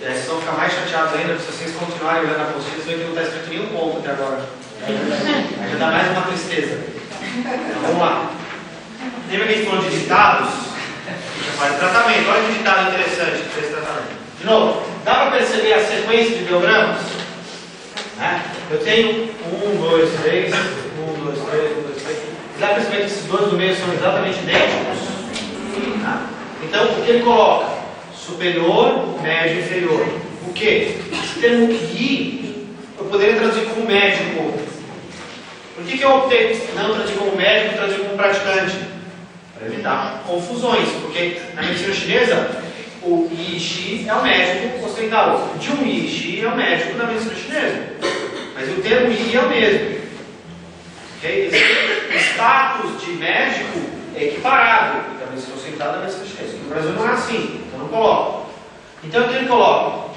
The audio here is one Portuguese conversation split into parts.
E aí vocês vão ficar mais chateados ainda, se vocês continuarem olhando a apostila, vocês veem que não está escrito nenhum ponto até agora. Aí já dá mais uma tristeza. Então vamos lá. Lembra que a gente falou de ditados? Faz tratamento. Olha que ditado interessante para esse tratamento. De novo, dá para perceber a sequência de ideogramas? Né? Eu tenho 1, 2, 3, 1, 2, 3, 1, 2, 3. Dá para perceber que esses dois do meio são exatamente idênticos? Tá? Então, o que ele coloca? Superior, médio e inferior. O que? Esse termo I, eu poderia traduzir como médico. Por que eu optei não traduzir como médico, traduzir como praticante? Para evitar confusões, porque na medicina chinesa, o Yi Shi é o médico ocidental. O Jun Yi Shi é o médico da medicina chinesa. Mas o termo Yi é o mesmo. Okay? Esse status de médico é equiparado da medicina ocidental da medicina chinesa. No Brasil não é assim, então não coloco. Então o que ele coloca?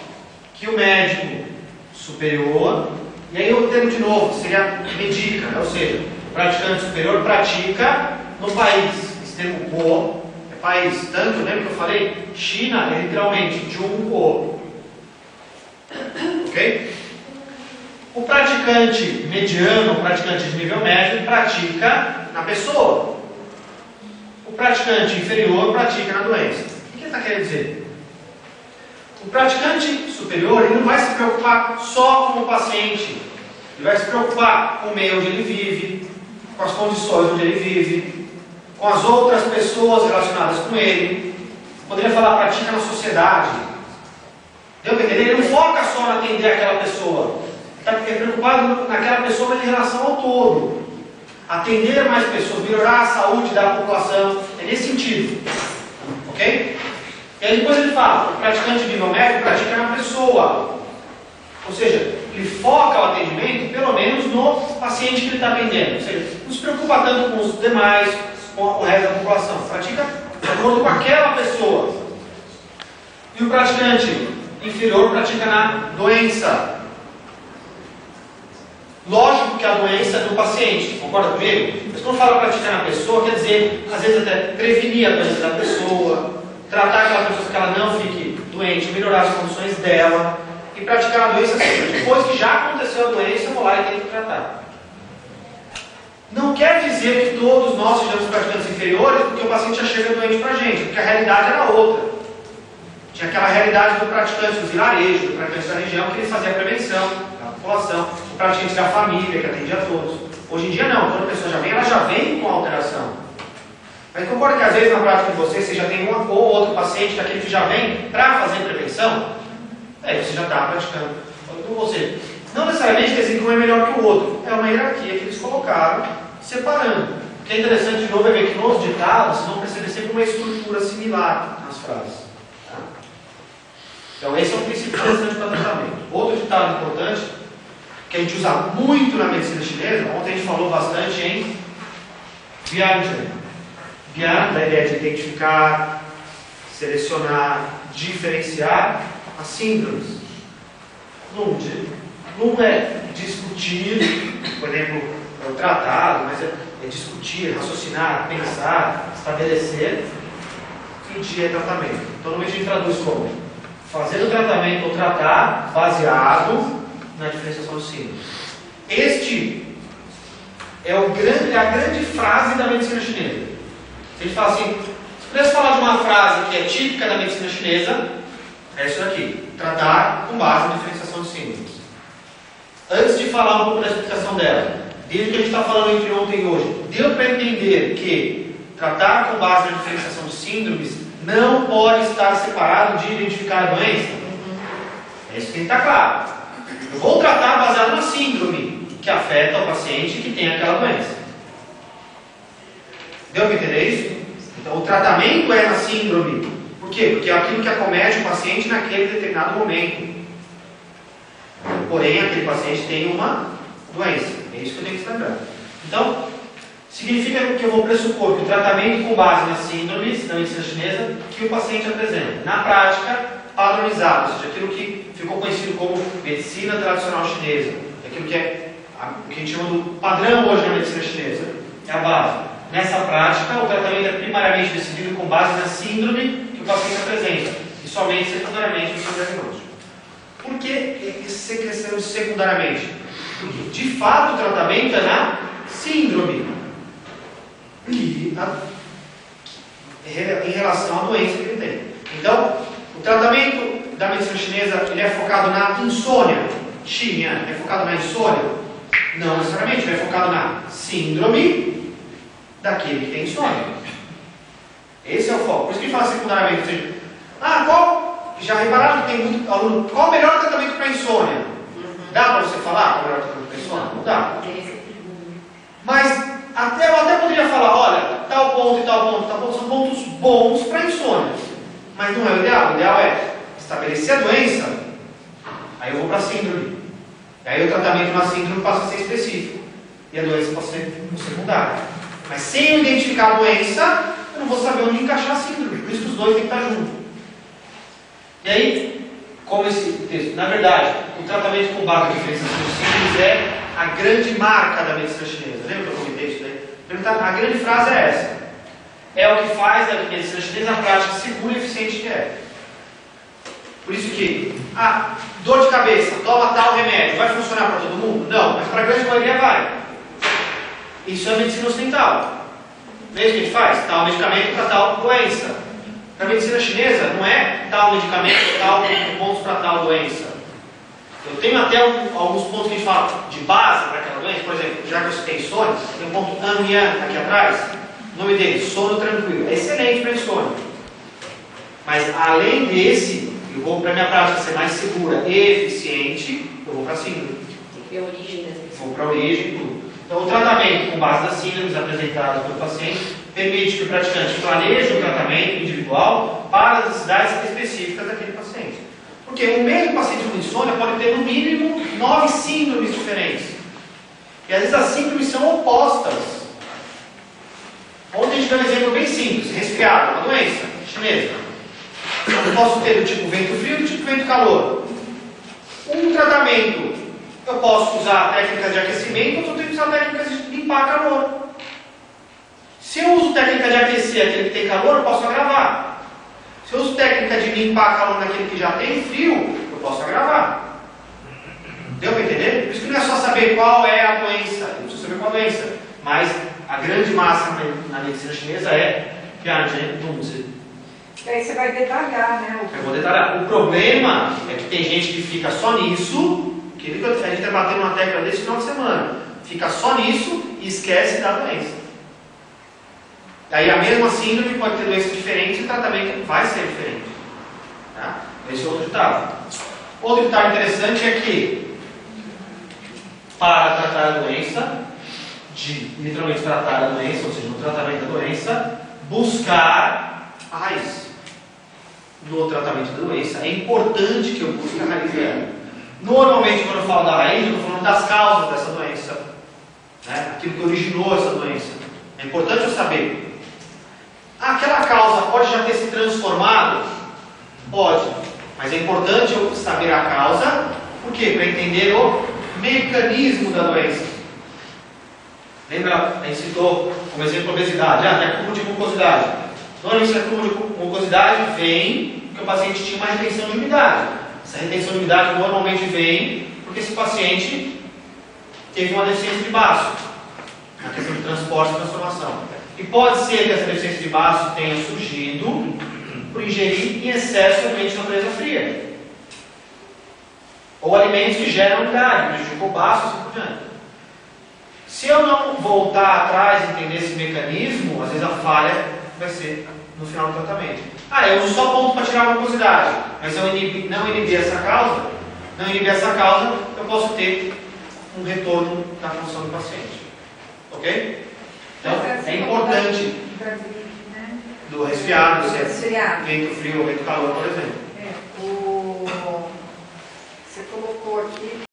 Que o médico superior, e aí eu termo de novo, seria medica, né? Ou seja, o praticante superior pratica no país. Esse termo po é país. Tanto, lembra que eu falei? China é literalmente Jun-po. Ok? O praticante mediano, o praticante de nível médio, pratica na pessoa. O praticante inferior pratica na doença. O que ele está querendo dizer? O praticante superior ele não vai se preocupar só com o paciente. Ele vai se preocupar com o meio onde ele vive, com as condições onde ele vive, com as outras pessoas relacionadas com ele. Poderia falar pratica na sociedade. Deu para entender? Ele não foca só na atender aquela pessoa. Ele está preocupado naquela pessoa, mas em relação ao todo. Atender mais pessoas, melhorar a saúde da população. É nesse sentido. Ok? E aí depois ele fala, o praticante de nível médio pratica na pessoa. Ou seja, ele foca o atendimento, pelo menos, no paciente que ele está atendendo. Ou seja, não se preocupa tanto com os demais, com o resto da população. Pratica de acordo com aquela pessoa. E o praticante inferior pratica na doença. Lógico que a doença é do paciente, concorda comigo? Mas quando fala praticar na pessoa, quer dizer, às vezes até prevenir a doença da pessoa, tratar aquela pessoa que ela não fique doente, melhorar as condições dela e praticar a doença assim. Depois que já aconteceu a doença, eu vou lá e tenho que tratar. Não quer dizer que todos nós sejamos praticantes inferiores porque o paciente já chega doente para a gente, porque a realidade era outra. Tinha aquela realidade do praticante do vilarejo, do praticante da região, que ele fazia a prevenção da população, o praticante da família, que atendia a todos. Hoje em dia não, quando a pessoa já vem, ela já vem com alteração. Mas concorda que às vezes na prática de vocês, você já tem um ou outro paciente daquele que já vem para fazer prevenção? Aí você já está praticando. Ou seja, não necessariamente quer dizer que um é melhor que o outro. É uma hierarquia que eles colocaram, separando. O que é interessante de novo é ver que nos ditados vocês vão perceber sempre uma estrutura similar nas frases. Tá? Então esse é um princípio interessante para tratamento. Outro ditado importante, que a gente usa muito na medicina chinesa, ontem a gente falou bastante em Bianchen. Bian, da ideia de identificar, selecionar, diferenciar as síndromes. Não é discutir, por exemplo, é o tratado, mas é discutir, raciocinar, pensar, estabelecer, pedir é tratamento. Então, normalmente a gente traduz como fazer o tratamento ou tratar baseado na diferenciação dos síndromes. Este é a grande frase da medicina chinesa. Se a gente fala assim, se pudesse falar de uma frase que é típica da medicina chinesa, é isso aqui: tratar com base na diferenciação de síndromes. Antes de falar um pouco da explicação dela, desde que a gente está falando entre ontem e hoje, deu para entender que tratar com base na diferenciação de síndromes não pode estar separado de identificar a doença? É isso que tem que estar claro. Eu vou tratar baseado na síndrome que afeta o paciente que tem aquela doença. Deu para entender isso? Então, o tratamento é na síndrome. Por quê? Porque é aquilo que acomete o paciente naquele determinado momento. Porém, aquele paciente tem uma doença. É isso que eu tenho que se lembrar. Então, significa que eu vou pressupor que o tratamento com base nas síndromes da medicina chinesa que o paciente apresenta, na prática, padronizado, ou seja, aquilo que ficou conhecido como medicina tradicional chinesa, aquilo que é o que a gente chama do padrão hoje na medicina chinesa, é a base. Nessa prática, o tratamento é primariamente decidido com base na síndrome que o paciente apresenta. e somente secundariamente no seu diagnóstico. Por que essa questão de secundariamente? Porque, de fato, o tratamento é na síndrome, em relação à doença que ele tem. Então, o tratamento da medicina chinesa, ele é focado na insônia. Xinha é focado na insônia? Não necessariamente, ele é focado na síndrome daquele que tem insônia. Esse é o foco. Por isso que fala secundariamente. Ou seja, já repararam que tem muito aluno, qual o melhor tratamento para insônia? Dá para você falar qual o melhor tratamento para insônia? Não dá. Mas eu até poderia falar, olha, tal ponto e tal ponto, tal ponto, são pontos bons para insônia. Mas não é o ideal. O ideal é estabelecer a doença, aí eu vou para a síndrome. E aí o tratamento na síndrome passa a ser específico. E a doença pode ser secundária. Mas sem eu identificar a doença, eu não vou saber onde encaixar a síndrome. Por isso que os dois têm que estar juntos. E aí, como esse texto, na verdade, o tratamento com base na diferenciação de síndromes é a grande marca da medicina chinesa. Lembra que eu comentei isso daí? A grande frase é essa. É o que faz da medicina chinesa a prática segura e eficiente que é. Por isso que, dor de cabeça, toma tal remédio, vai funcionar para todo mundo? Não, mas para a grande maioria vai. Isso é medicina ocidental. Veja o que a gente faz? Tal medicamento para tal doença. Na medicina chinesa, não é tal medicamento, tal pontos para tal doença. Eu tenho até alguns pontos que a gente fala de base para aquela doença. Por exemplo, já que eu citei insônia, tem um ponto Amian aqui atrás. O nome dele, sono tranquilo. É excelente para insônia. Mas além desse, eu vou para a minha prática ser mais segura e eficiente, eu vou para a síndrome. Tem que ver a origem das doenças. Vou para a origem e tudo. Então, o tratamento com base nas síndromes apresentadas pelo paciente permite que o praticante planeje o tratamento individual para as necessidades específicas daquele paciente. Porque o mesmo paciente com insônia pode ter no mínimo 9 síndromes diferentes. E às vezes as síndromes são opostas. Ontem a gente deu um exemplo bem simples: resfriado, uma doença chinesa. Eu posso ter do tipo vento frio e do tipo vento calor. Um tratamento, eu posso usar técnicas de aquecimento, outro tenho que usar técnicas de limpar calor. Se eu uso técnica de aquecer aquele que tem calor, eu posso agravar. Se eu uso técnica de limpar calor naquele que já tem frio, eu posso agravar. Deu para entender? Por isso que não é só saber qual é a doença, eu preciso saber qual a doença. Mas a grande massa na medicina chinesa é Aí você vai detalhar, né? Eu vou detalhar. O problema é que tem gente que fica só nisso, que a gente está batendo uma tecla desse final de semana. Fica só nisso e esquece da doença. Daí a mesma síndrome pode ter doença diferente e o tratamento vai ser diferente. Tá? Esse é outro ditado. Outro ditado interessante é que para tratar a doença, de literalmente tratar a doença, ou seja, no tratamento da doença, buscar a raiz. No tratamento da doença, é importante que eu busque a raiz dela. Normalmente, quando eu falo da raiz, eu estou falando das causas dessa doença, né? Aquilo que originou essa doença. É importante eu saber. Aquela causa pode já ter se transformado? Pode. Mas é importante eu saber a causa. Por quê? Para entender o mecanismo da doença. Lembra, a gente citou como exemplo a obesidade. Tem acúmulo de mucosidade. Normalmente esse acúmulo de mucosidade vem porque o paciente tinha uma retenção de umidade. Essa retenção de umidade normalmente vem porque esse paciente teve uma deficiência de baço, na questão de transporte e transformação. E pode ser que essa deficiência de baço tenha surgido por ingerir em excesso alimentos de natureza fria. Ou alimentos que geram umidade, prejudicam o baço e assim por diante. Se eu não voltar atrás e entender esse mecanismo, às vezes a falha vai ser no final do tratamento. Eu uso só ponto para tirar a mucosidade, mas se eu não inibir essa causa, eu posso ter um retorno da função do paciente. Ok? Então, é importante do resfriado, se é vento frio ou vento calor, por exemplo.